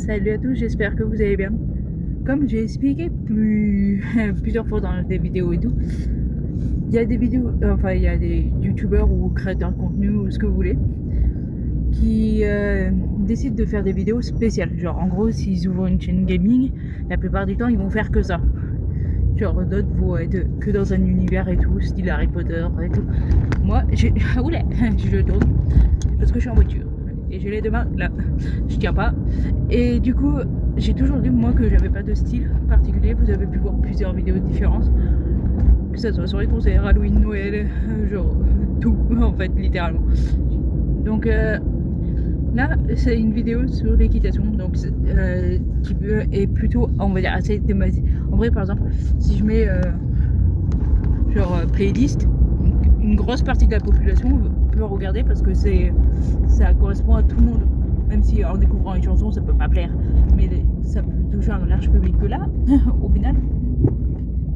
Salut à tous, j'espère que vous allez bien. Comme j'ai expliqué plusieurs fois dans des vidéos et tout, il y a des vidéos, il y a des youtubeurs ou créateurs de contenu ou ce que vous voulez qui décident de faire des vidéos spéciales. Genre en gros, s'ils ouvrent une chaîne gaming, la plupart du temps ils vont faire que ça. Genre d'autres vont être que dans un univers et tout, style Harry Potter et tout. Moi, oula, je tourne parce que je suis en voiture et j'ai les deux mains là, je tiens pas. Et du coup, j'ai toujours dit moi que j'avais pas de style particulier. Vous avez pu voir plusieurs vidéos différentes, que ça soit sur les concerts, Halloween, Noël, genre tout en fait, littéralement. Donc là, c'est une vidéo sur l'équitation, donc qui est plutôt, on va dire, assez thématique. En vrai, par exemple, si je mets playlist, une grosse partie de la population peut regarder parce que ça correspond à tout le monde. Même si en découvrant une chanson, ça peut pas plaire, mais ça peut toucher un large public. Que là, au final,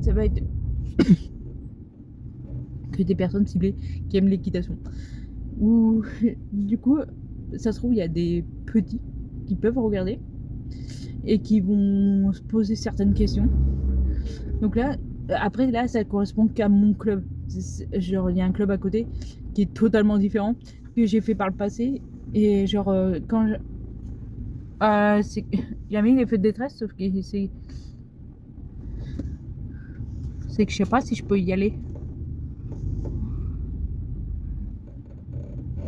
ça va être que des personnes ciblées qui aiment l'équitation. Ou du coup, ça se trouve, il y a des petits qui peuvent regarder et qui vont se poser certaines questions. Donc là, après, là, ça correspond qu'à mon club. Genre, il y a un club à côté qui est totalement différent, que j'ai fait par le passé. Et genre, quand je... j'ai mis l'effet de détresse, sauf que c'est que je sais pas si je peux y aller.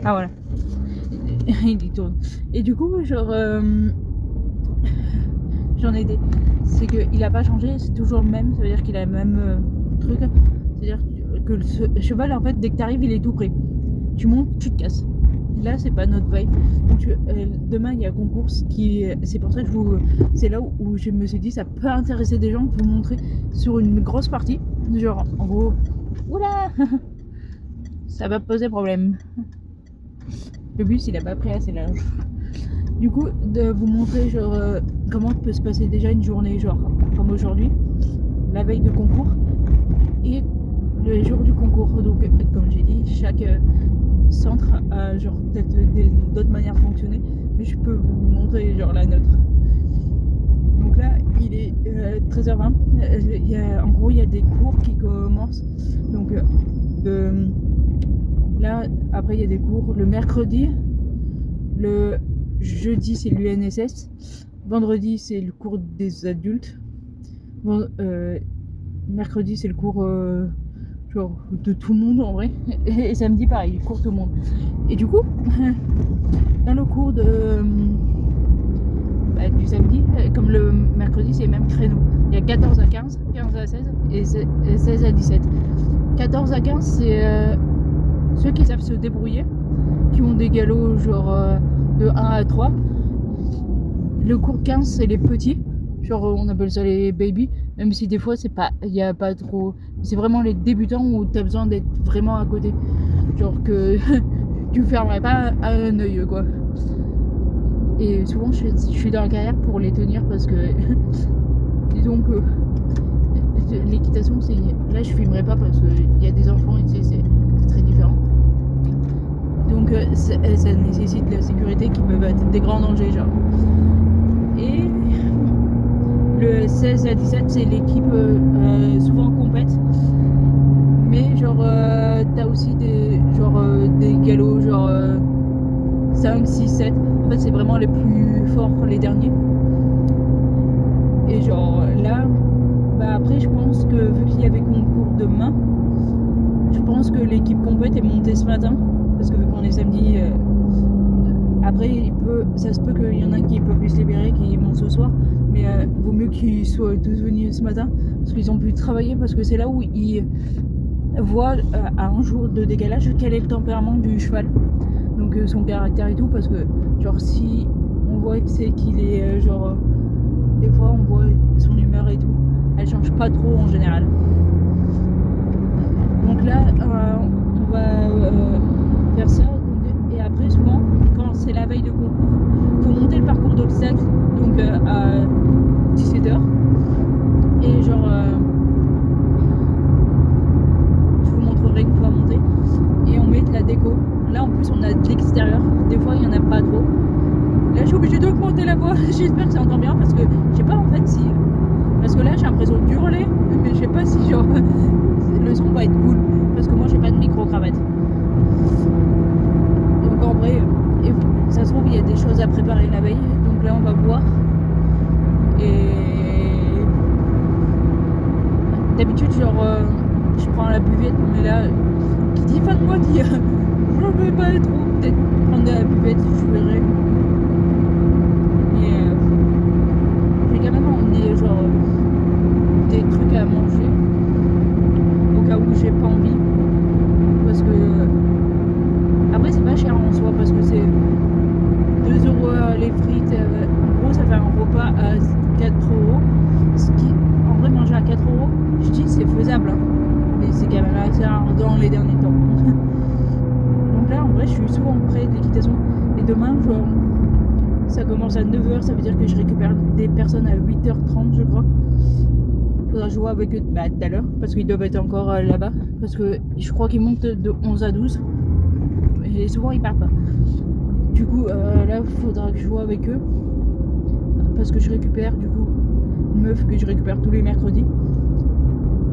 Ah voilà. Il y tourne. Et du coup, genre, j'en ai des. C'est qu'il a pas changé, c'est toujours le même, ça veut dire qu'il a le même truc. C'est-à-dire que le cheval, en fait, dès que t'arrives, il est tout prêt. Tu montes, tu te casses. Là, c'est pas notre vibe. Donc, demain, il y a un concours c'est pour ça que c'est là où je me suis dit, ça peut intéresser des gens de vous montrer sur une grosse partie. Genre, en gros, oula, ça va poser problème. Le bus, il a pas pris assez large. Du coup, de vous montrer genre comment peut se passer déjà une journée, genre comme aujourd'hui, la veille de concours et le jour du concours. Donc, comme j'ai dit, chaque centre a genre peut-être d'autres manières de fonctionner, mais je peux vous montrer genre la nôtre. Donc là, il est 13h20. En gros, il y a des cours qui commencent. Donc là, après, il y a des cours le mercredi, le jeudi, c'est l'UNSS, vendredi, c'est le cours des adultes, mercredi, c'est le cours genre de tout le monde en vrai, et samedi, pareil, le cours tout le monde. Et du coup, dans le cours du samedi, comme le mercredi, c'est les mêmes créneaux. Il y a 14 à 15, 15 à 16 et 16 à 17. 14 à 15, c'est ceux qui savent se débrouiller, qui ont des galops genre de 1 à 3. Le cours 15, c'est les petits, genre on appelle ça les baby, même si des fois il n'y a pas trop, c'est vraiment les débutants où tu as besoin d'être vraiment à côté, genre que tu fermerais pas un œil quoi. Et souvent je suis dans la carrière pour les tenir parce que disons que l'équitation, là je filmerai pas parce qu'il y a des enfants et c'est très différent. Donc ça nécessite de la sécurité qui peuvent être des grands dangers genre. Et le 16 à 17, c'est l'équipe souvent compète, mais genre t'as aussi des galops genre 5, 6, 7. En fait, c'est vraiment les plus forts, les derniers. Et genre là, après, je pense que vu qu'il y avait concours demain, je pense que l'équipe compète est montée ce matin. Parce que vu qu'on est samedi, après, ça se peut qu'il y en a qui peut plus se libérer, qui montent ce soir. Mais vaut mieux qu'ils soient tous venus ce matin. Parce qu'ils ont pu travailler, parce que c'est là où ils voient à un jour de décalage quel est le tempérament du cheval. Donc son caractère et tout, parce que genre si on voit que c'est qu'il est des fois on voit son humeur et tout, elle change pas trop en général. Donc là on va faire ça, et après souvent quand c'est la veille de concours, faut monter le parcours d'obstacles, donc à 17h, et genre je vous montrerai une fois monter, et on met de la déco. Là en plus on a de l'extérieur, des fois il y en a pas trop. Là je obligée d'augmenter la voix. J'espère que ça entend bien parce que je sais pas en fait si. Parce que là j'ai l'impression d'hurler, mais je sais pas si genre le son va être cool. Parce que moi j'ai pas de micro-cravate. Donc en vrai, ça se trouve il y a des choses à préparer la veille. Donc là on va voir. Et d'habitude genre je prends la buvette, mais là qui dit fin de mois dit je vais pas trop peut-être prendre de la buvette, je verrai. Mais je vais quand même emmener genre des trucs à manger au cas où j'ai pas envie, parce que après c'est pas cher en soi parce que c'est 2 € les frites, en gros ça fait un repas à 4 €, ce qui en vrai manger à 4 €, je dis c'est faisable hein, mais c'est quand même assez rare dans les derniers temps. Donc là en vrai je suis souvent près de l'équitation et demain genre ça commence à 9 h, ça veut dire que je récupère des personnes à 8 h 30 je crois. Faudra jouer avec eux tout à l'heure parce qu'ils doivent être encore là-bas, parce que je crois qu'ils montent de 11 à 12 et souvent ils partent pas. Du coup là il faudra que je joue avec eux parce que je récupère du coup une meuf que je récupère tous les mercredis.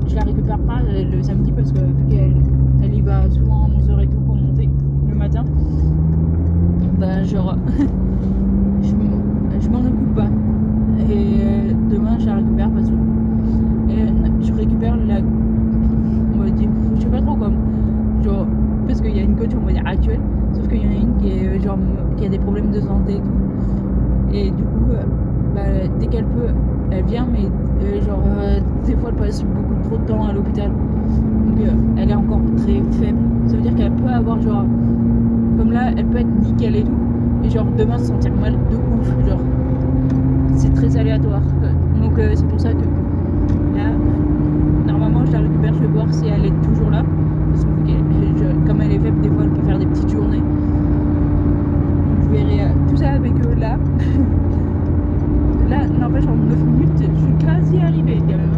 Je la récupère pas le samedi parce que vu qu'elle y va souvent à 11 h et tout pour monter le matin, bah genre je m'en occupe pas. Et demain je la récupère parce que je récupère la, on va dire, je sais pas trop comme, genre parce qu'il y a une coach on va dire actuelle, sauf qu'il y en a une qui est genre qui a des problèmes de santé et tout. Et du coup bah, dès qu'elle peut elle vient, mais genre des fois elle passe beaucoup trop de temps à l'hôpital, donc elle est encore très faible. Ça veut dire qu'elle peut avoir genre comme là elle peut être nickel et tout, et genre demain se sentir mal de ouf, genre c'est très aléatoire. Donc c'est pour ça que là normalement je la récupère, je vais voir si elle est toujours là parce que comme elle est faible des fois elle peut faire des petites journées, donc je verrai tout ça avec eux là. Là n'empêche en 9 minutes je suis quasi arrivée quand même,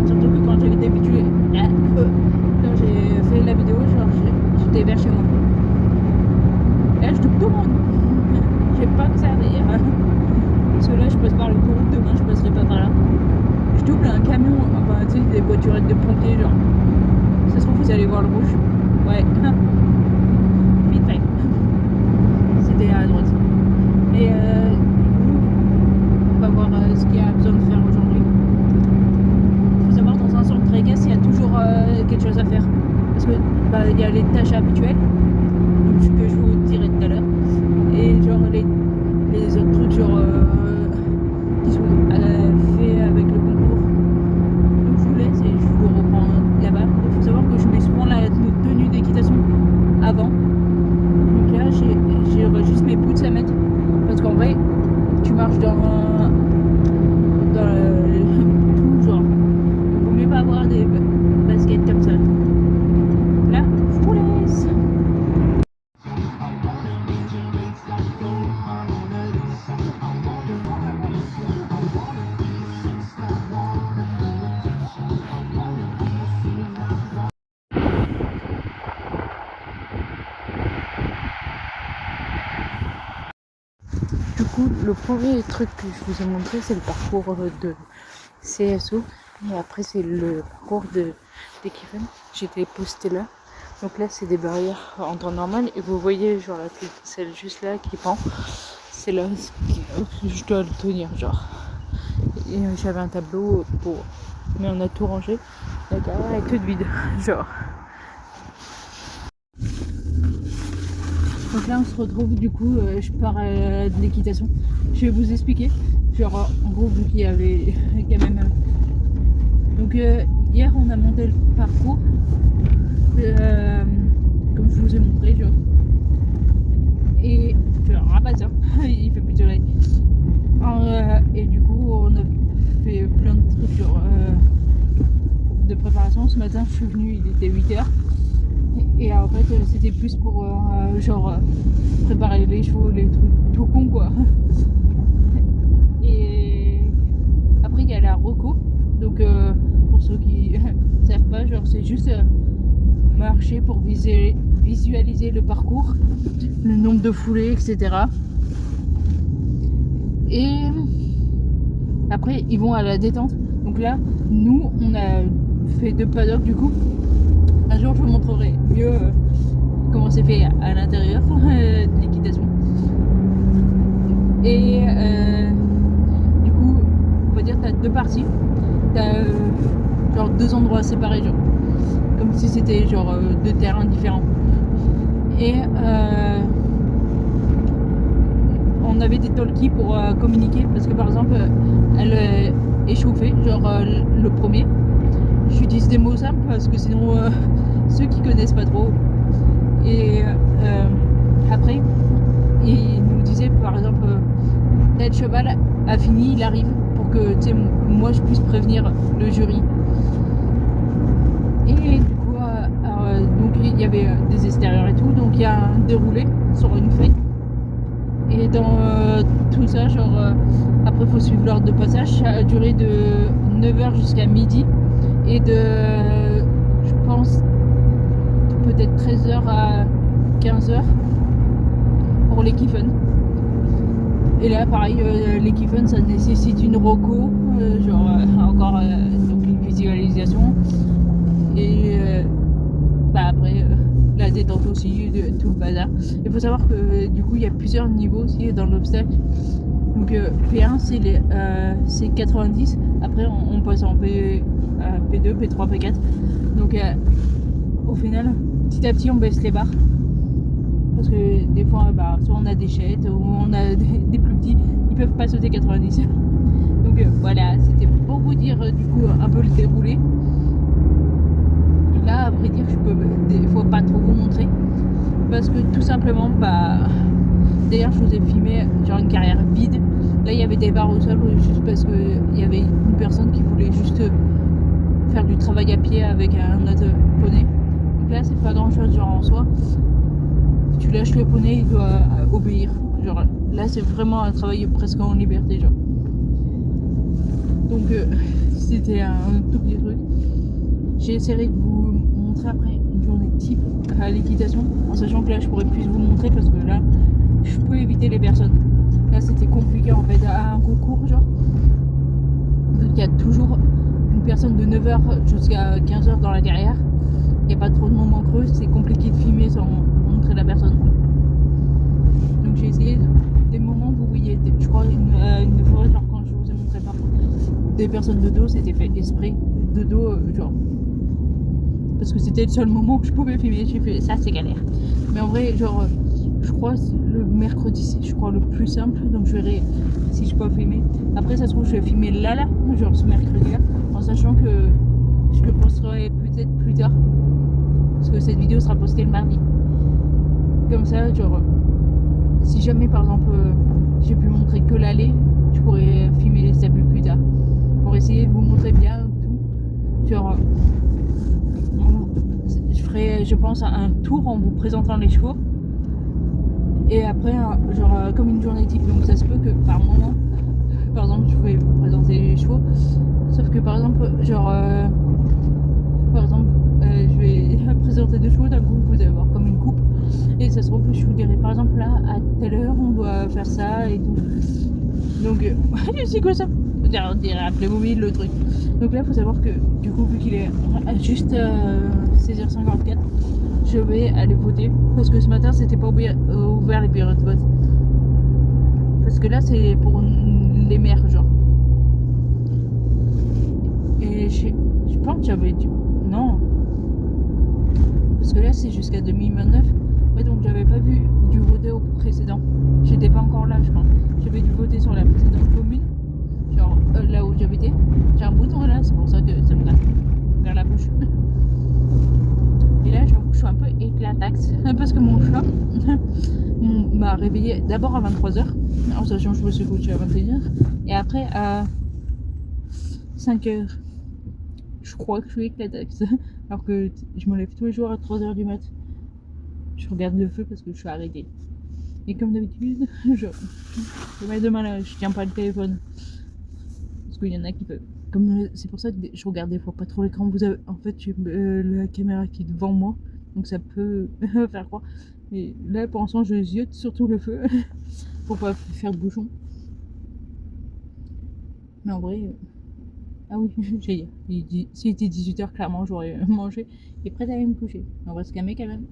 surtout que quand j'avais d'habitude quand j'ai fait la vidéo genre j'étais vers chez moi. Là je te demande j'ai pas que ça à dire parce que là je passe par l'autoroute, demain je passerai pas par là. Je double un camion, enfin tu sais des voiturettes de pompiers genre. Ça se trouve vous allez voir le rouge. Ouais. Vite fait. C'était à droite. Et on va voir ce qu'il y a besoin de faire aujourd'hui. Il faut savoir dans un centre équestre il y a toujours quelque chose à faire. Parce que bah il y a les tâches habituelles, donc ce que je vous dirai tout à l'heure. Et genre les autres trucs genre qui sont faits avec le concours. Donc je vous laisse et je vous reprends là-bas. Il faut savoir que je mets souvent la tenue d'équitation avant. Donc là j'ai juste mes boots à mettre. Parce qu'en vrai, tu marches dans tout genre. Il vaut mieux pas avoir des baskets comme ça. Là, je vous laisse. Du coup, le premier truc que je vous ai montré, c'est le parcours de CSO. Et après, c'est le parcours d'Ekifen. J'étais posté là. Donc là, c'est des barrières en temps normal. Et vous voyez, genre, celle juste là qui pend. C'est là que je dois le tenir, genre. Et j'avais un tableau pour... Mais on a tout rangé. La carrière est toute vide, genre. Donc là on se retrouve du coup, je pars de l'équitation. Je vais vous expliquer. Genre en gros vu qu'il y avait quand même... Donc hier on a monté le parcours. Comme je vous ai montré genre. Et genre ah bah tiens, il fait plus de soleil. Et du coup on a fait plein de trucs genre de préparation. Ce matin je suis venue, il était 8 h. Et en fait c'était plus pour genre préparer les chevaux, les trucs tout con quoi. Et après il y a la reco, donc pour ceux qui savent pas, genre c'est juste marcher pour viser visualiser le parcours, le nombre de foulées, etc. Et après, ils vont à la détente. Donc là, nous, on a fait 2 paddocks du coup. Un jour, je vous montrerai mieux comment c'est fait à l'intérieur de l'équitation. Et du coup, on va dire que tu as 2 parties. Tu as genre 2 endroits séparés, genre, comme si c'était genre 2 terrains différents. Et on avait des talkies pour communiquer parce que par exemple, elle est chauffée, genre le premier. J'utilise des mots simples parce que sinon ceux qui connaissent pas trop. Et après, il nous disait par exemple tel cheval a fini, il arrive, pour que moi je puisse prévenir le jury. Et du coup, donc il y avait des extérieurs et tout, donc il y a un déroulé sur une feuille. Et dans tout ça, genre après faut suivre l'ordre de passage, ça a duré de 9h jusqu'à midi et de je pense peut-être 13h à 15h pour les kiffun. Et là pareil, les kiffun ça nécessite une roco, genre encore donc une visualisation et après la détente aussi, de tout le bazar. Il faut savoir que du coup il y a plusieurs niveaux aussi dans l'obstacle. Donc P1 c'est 90, après on passe en P2, P3, P4. Donc au final, petit à petit on baisse les barres. Parce que des fois, soit on a des chètes ou on a des plus petits, ils peuvent pas sauter 90. Donc voilà, c'était pour vous dire du coup un peu le déroulé. Là, à vrai dire, je peux des fois pas trop vous montrer parce que tout simplement, d'ailleurs, je vous ai filmé genre une carrière vide. Là, il y avait des barres au sol juste parce que il y avait une personne qui voulait juste faire du travail à pied avec un autre poney. Donc là, c'est pas grand chose genre en soi. Tu lâches le poney, il doit obéir. Genre là, c'est vraiment un travail presque en liberté, genre. Donc c'était un tout petit truc. J'essaierai de vous montrer après une journée type à l'équitation, en sachant que là je pourrais plus vous montrer parce que là je peux éviter les personnes. Là c'était compliqué en fait à un concours, genre. Donc il y a toujours une personne de 9h jusqu'à 15h dans la carrière. Il n'y a pas trop de moments creux, c'est compliqué de filmer sans montrer la personne. Donc j'ai essayé des moments où vous voyez, je crois une fois, genre quand je vous ai montré par des personnes de dos, c'était fait exprès de dos, genre. Parce que c'était le seul moment où je pouvais filmer. J'ai fait ça, c'est galère. Mais en vrai, genre, je crois le mercredi, c'est je crois le plus simple. Donc je verrai si je peux filmer. Après, ça se trouve, je vais filmer là, genre ce mercredi-là, en sachant que je le posterai peut-être plus tard. Parce que cette vidéo sera postée le mardi. Comme ça, genre, si jamais par exemple j'ai pu montrer que l'aller, je pourrais filmer les débuts plus tard. Pour essayer de vous montrer bien tout. Genre, je ferai, je pense, un tour en vous présentant les chevaux. Et après, genre, comme une journée type. Donc ça se peut que par moment, par exemple, je vais vous présenter les chevaux. Sauf que par exemple, genre, je vais présenter 2 chevaux, d'un coup, vous allez voir comme une coupe. Et ça se trouve que je vous dirai, par exemple, là, à telle heure, on doit faire ça et tout. Donc, c'est quoi ça? On dirait un Playmobil, le truc. Donc là, il faut savoir que, du coup, vu qu'il est juste 16h54, je vais aller voter. Parce que ce matin, c'était pas ouvert les périodes de vote. Parce que là, c'est pour les maires, genre. Et je pense que j'avais dû... Non. Parce que là, c'est jusqu'à 2029. Ouais, donc j'avais pas vu du voter au précédent. J'étais pas encore là, je crois. J'avais dû voter sur la précédente commune. Genre là où j'habitais. J'ai un bouton là, c'est pour ça que ça me tape vers la bouche. Et là, j'avoue que je suis un peu éclataxe. Parce que mon chat m'a réveillée d'abord à 23h. En sachant que je me suis couchée à 21h. Et après à 5h. Je crois que je suis éclataxe. Alors que je me lève tous les jours à 3h du mat. Je regarde le feu parce que je suis arrêtée. Et comme d'habitude, je mets demain là, je tiens pas le téléphone. Parce qu'il y en a qui peuvent. C'est pour ça que je regarde des fois pas trop l'écran. Vous avez, en fait, j'ai la caméra qui est devant moi. donc ça peut faire croire. Mais là pour l'instant je ziote surtout le feu pour pas faire de bouchon. Mais en vrai, ah oui, j'ai dit, s'il était 18h, clairement j'aurais mangé et prête à aller me coucher. On va se calmer quand même.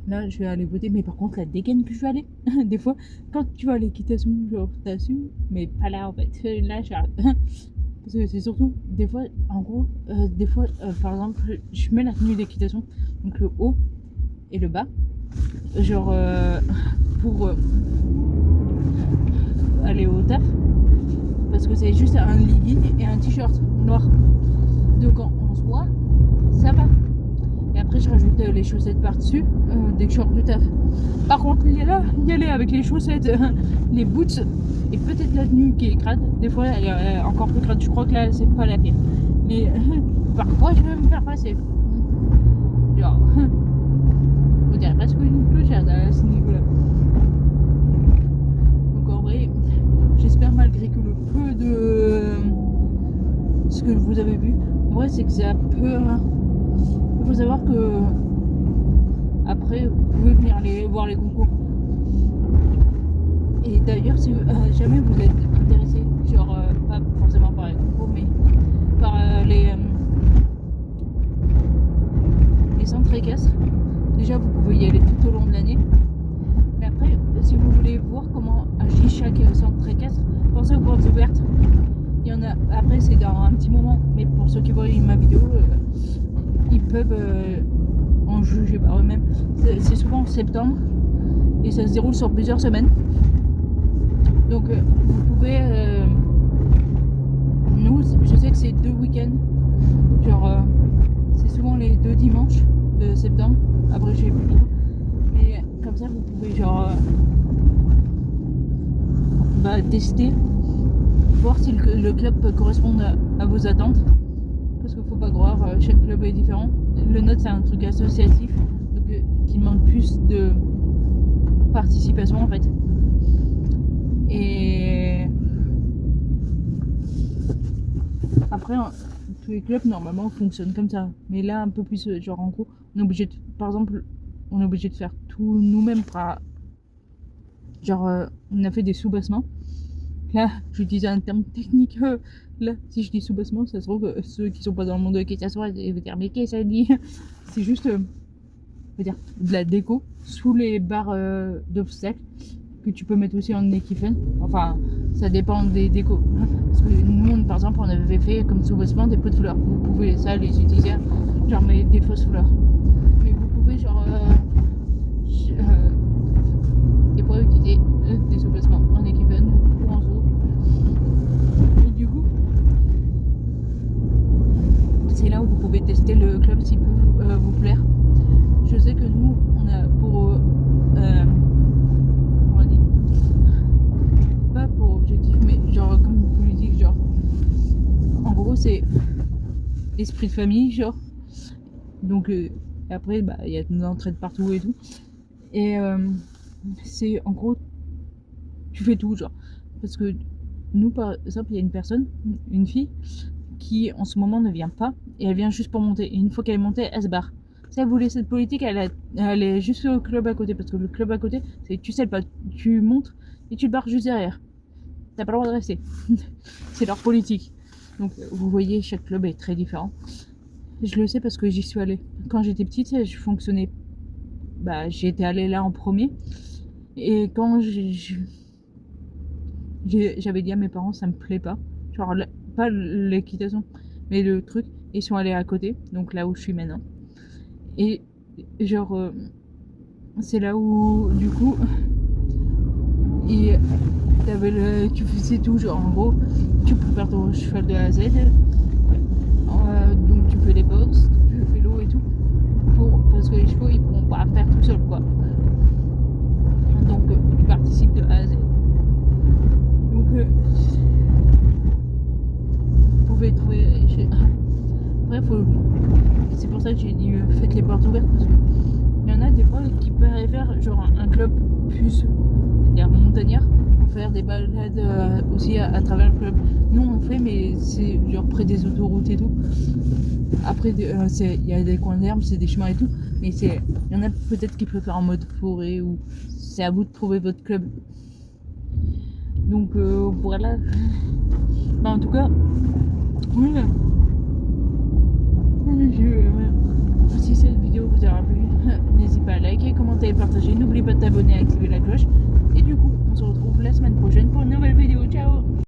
Là, je vais aller voter, mais par contre, la dégaine que je vais aller, des fois, quand tu vas à l'équitation, genre, t'assumes, mais pas là en fait. Là, j'arrête. Parce que c'est surtout, des fois, en gros, des fois, par exemple, je mets la tenue d'équitation, donc le haut et le bas, genre, pour aller au taf, parce que c'est juste un legging et un t-shirt noir. Donc en soi, ça va. Et après, je rajoute les chaussettes par-dessus dès que je sors du taf. Par contre, y aller avec les chaussettes, les boots et peut-être la tenue qui est crade. Des fois, elle est encore plus crade. Je crois que là, c'est pas la pire. Mais parfois, je vais me faire passer. Genre, on dirait presque une clochette à ce niveau-là. Donc en vrai, j'espère malgré que le peu de ce que vous avez vu, en vrai, c'est que c'est un peu... Il faut savoir que après vous pouvez venir voir les concours. Et d'ailleurs si jamais vous êtes intéressé, genre pas forcément par les concours mais par les centres équestres, déjà vous pouvez y aller tout au long de l'année. Mais après si vous voulez voir comment agit chaque centre équestre, pensez aux portes ouvertes. Il y en a, après c'est dans un petit moment, mais pour ceux qui voient ma vidéo, ils peuvent en juger par eux-mêmes. C'est souvent en septembre et ça se déroule sur plusieurs semaines. Donc vous pouvez... nous, je sais que c'est 2 week-ends. Genre, c'est souvent les 2 dimanches de septembre. Après, j'ai plus trop. Mais comme ça, vous pouvez genre... tester, voir si le club peut correspondre à vos attentes. Parce qu'il faut pas croire, chaque club est différent. Le nôtre c'est un truc associatif, donc qui demande plus de participation en fait. Et après, tous les clubs normalement fonctionnent comme ça. Mais là un peu plus, genre en gros, on est obligé de, par exemple, on est obligé de faire tout nous-mêmes. Genre, on a fait des sous-bassements. Là, j'utilise un terme technique. Là, si je dis sous-bassement, ça se trouve ceux qui sont pas dans le monde de l'équitation, ils vont dire mais qu'est-ce que ça dit? C'est juste, dire, de la déco sous les barres d'obstacles que tu peux mettre aussi en équipement. Enfin, ça dépend des décos. Parce que nous, par exemple, on avait fait comme sous-bassement des pots de fleurs. Vous pouvez ça les utiliser, genre mais des fausses fleurs. Mais vous pouvez genre des fois utiliser des sous-bassements en équipement ou en zoo. Et du coup, c'est là où vous pouvez tester le club s'il peut vous plaire. Je sais que nous, on a pour on dit, pas pour objectif, mais genre comme politique, genre en gros c'est esprit de famille, genre. Donc après, il y a de l'entraide partout et tout. Et c'est en gros, tu fais tout, genre. Parce que nous, par exemple, il y a une fille, qui en ce moment ne vient pas, et elle vient juste pour monter. Et une fois qu'elle est montée, elle se barre. Si elle voulait cette politique, elle est juste au club à côté, parce que le club à côté, c'est tu sais pas, tu montes et tu te barres juste derrière. T'as pas le droit de rester. C'est leur politique. Donc vous voyez, chaque club est très différent. Je le sais parce que j'y suis allée. Quand j'étais petite, je fonctionnais. J'étais allée là en premier. Et quand j'avais dit à mes parents, ça me plaît pas. Genre, pas l'équitation, mais le truc. Ils sont allés à côté, donc là où je suis maintenant. Et genre, c'est là où, du coup, tu faisais tout. Genre, en gros, tu prépares ton cheval de A à Z. Donc tu fais les box, tu fais l'eau et tout. Parce que les chevaux, ils pourront pas faire tout seul, quoi. Donc tu participes de A à Z. Donc vous pouvez trouver. Bref, c'est pour ça que j'ai dit faites les portes ouvertes, parce que il y en a des fois qui préfèrent genre un club plus, c'est-à-dire montagnard, faire des balades aussi à travers le club. Nous on fait, mais c'est genre près des autoroutes et tout. Après il y a des coins d'herbe, c'est des chemins et tout, mais il y en a peut-être qui préfèrent en mode forêt, ou c'est à vous de trouver votre club. Donc voilà. Bah, en tout cas, oui. Si cette vidéo vous aura plu, n'hésitez pas à liker, commenter et partager. N'oubliez pas de t'abonner et activer la cloche. Et du coup, on se retrouve la semaine prochaine pour une nouvelle vidéo. Ciao!